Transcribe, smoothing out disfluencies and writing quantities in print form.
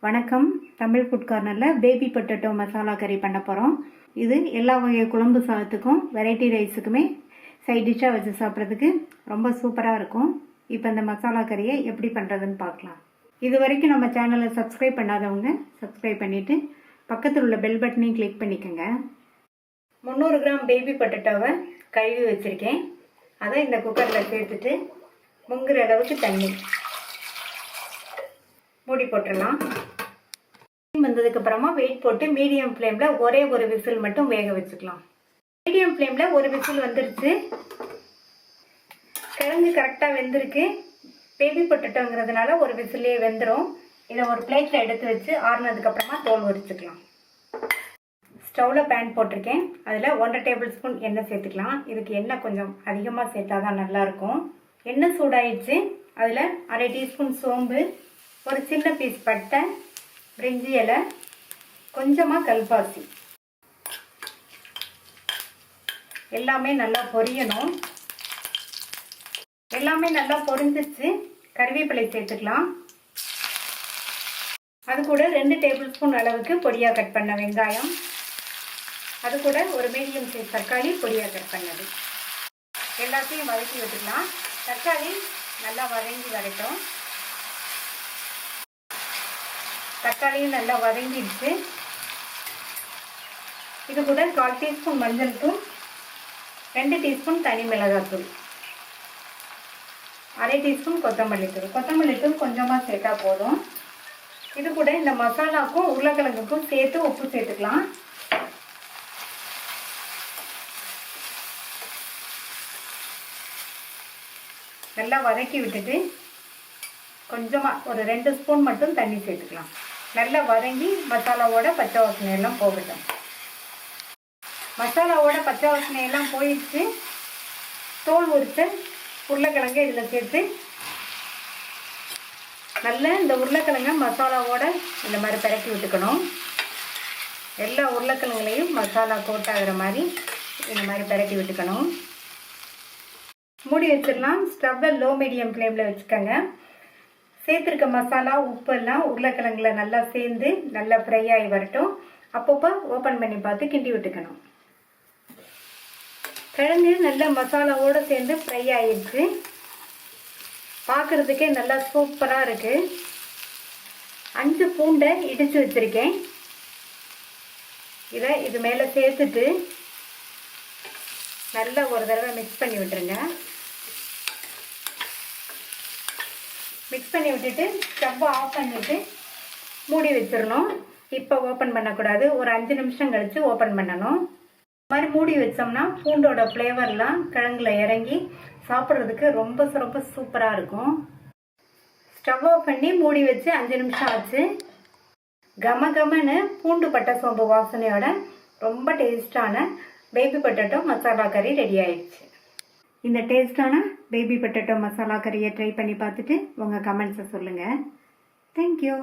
வணக்கம். தமிழ் ஃபுட் கார்னரில் baby potato masala கறி பண்ண போகிறோம். இது எல்லா வகை குழம்பு சாதத்துக்கும் வெரைட்டி ரைஸுக்குமே சைட் டிஷ்ஷாக வச்சு சாப்பிட்றதுக்கு ரொம்ப சூப்பராக இருக்கும். இப்போ இந்த மசாலா கறியை எப்படி பண்ணுறதுன்னு பார்க்கலாம். இது வரைக்கும் நம்ம சேனலை சப்ஸ்கிரைப் பண்ணாதவங்க சப்ஸ்கிரைப் பண்ணிவிட்டு பக்கத்தில் உள்ள பெல் பட்டனையும் கிளிக் பண்ணிக்கோங்க. 300 கிராம் பேபி பொட்டேட்டோவை கழுவி வச்சுருக்கேன். அதை இந்த குக்கரில் சேர்த்துட்டு முங்குற அளவுக்கு தண்ணி மூடி போட்டுடலாம். வந்ததுக்கு அப்புறமா வெயிட் போட்டு மீடியம் ஃப்ளேமில் ஒரே ஒரு விசில் மட்டும் வேக வச்சுக்கலாம். மீடியம் ஃப்ளேமில் ஒரு விசில் வந்துருச்சு. கிழங்கு கரெக்டாக வெந்திருக்கு. பேபி பொட்டேட்டோங்கிறதுனால ஒரு விசிலே வெந்துடும். இதை ஒரு பிளேட்டில் எடுத்து வச்சு ஆறுனதுக்கு அப்புறமா தோல் உரிச்சுக்கலாம். ஸ்டவ்வில் பேன் போட்டிருக்கேன். அதில் 1.5 டேபிள் ஸ்பூன் எண்ணெய் சேர்த்துக்கலாம். இதுக்கு எண்ணெய் கொஞ்சம் அதிகமாக சேர்த்தா தான் நல்லாயிருக்கும். எண்ணெய் சூடாயிடுச்சு. அதில் 1/2 டீஸ்பூன் சோம்பு, ஒரு சின்ன பீஸ் பட்டை, பிரிஞ்சி இலை, கொஞ்சமாக கல்பாசி, எல்லாமே நல்லா பொரியணும். எல்லாமே நல்லா பொரிஞ்சிச்சு. கறிவேப்பிலை சேர்த்துக்கலாம். அது கூட 2 டேபிள் ஸ்பூன் அளவுக்கு பொடியாக கட் பண்ண வெங்காயம், அது கூட ஒரு மீடியம் சைஸ் தக்காளி பொடியாக கட் பண்ணது, எல்லாத்தையும் வதக்கி விட்டுக்கலாம். தக்காளி நல்லா வதங்கி வரட்டும். தக்காளியும் நல்லா வதங்கிடுச்சு. இது கூட 1/4 டீஸ்பூன் மஞ்சள் தூள், 2 டீஸ்பூன் தனி மிளகாய் தூள், 1/2 டீஸ்பூன் கொத்தமல்லி தூள். கொத்தமல்லி தூள் கொஞ்சமாக சேர்த்தா போதும். இது கூட இந்த மசாலாவுக்கும் உருளைக்கிழங்குக்கும் சேர்த்து உப்பு சேர்த்துக்கலாம். நல்லா வதக்கி விட்டுட்டு கொஞ்சமாக ஒரு 2 ஸ்பூன் மட்டும் தண்ணி சேர்த்துக்கலாம். நல்லா வதங்கி மசாலாவோட பச்சை வாசனை எல்லாம் போகட்டும். மசாலாவோட பச்சை வாசனை எல்லாம் போயிடுச்சு. தோல் உரிச்ச உருளைக்கிழங்கு இதில் சேர்த்து நல்லா இந்த உருளைக்கிழங்கை மசாலாவோட இந்த மாதிரி பரட்டி விட்டுக்கணும். எல்லா உருளைக்கிழங்குலையும் மசாலா கோட்டாகிற மாதிரி இந்த மாதிரி பரட்டி விட்டுக்கணும். மூடி வச்சிடலாம். ஸ்டவ்வை லோ மீடியம் ஃப்ளேமில் வச்சுக்கோங்க. சேர்த்துருக்க மசாலா உப்பு எல்லாம் உருளைக்கிழங்குல நல்லா சேர்ந்து நல்லா ஃப்ரை ஆகி வரட்டும். அப்பப்போ ஓப்பன் பண்ணி பார்த்து கிண்டி விட்டுக்கணும். கிழங்கு நல்லா மசாலாவோடு சேர்ந்து ஃப்ரை ஆகிடுச்சு. பார்க்குறதுக்கே நல்லா சூப்பராக இருக்குது. 5 பூண்டை இடித்து வச்சுருக்கேன். இதை இது மேலே சேர்த்துட்டு நல்லா ஒரு தடவை மிக்ஸ் பண்ணி விட்டுருங்க. மிக்ஸ் பண்ணி விட்டுட்டு ஸ்டவ்வை ஆஃப் பண்ணிவிட்டு மூடி வச்சிடணும். இப்போ ஓப்பன் பண்ணக்கூடாது. ஒரு 5 நிமிஷம் கழித்து ஓப்பன் பண்ணணும். இந்த மாதிரி மூடி வச்சோம்னா பூண்டோட ஃப்ளேவர்லாம் கிழங்குல இறங்கி சாப்பிட்றதுக்கு ரொம்ப ரொம்ப சூப்பராக இருக்கும். ஸ்டவ் ஆஃப் பண்ணி மூடி வச்சு 5 நிமிஷம் ஆச்சு. கமன்னு பூண்டு பட்டை சோம்பு வாசனையோட ரொம்ப டேஸ்டான பேபி பொட்டேட்டோ மசாலா கறி ரெடி ஆயிடுச்சு. இந்த டேஸ்டான பேபி பொட்டேட்டோ மசாலா கறியை ட்ரை பண்ணி பார்த்துட்டு உங்கள் கமெண்ட்ஸை சொல்லுங்கள். தேங்க்யூ.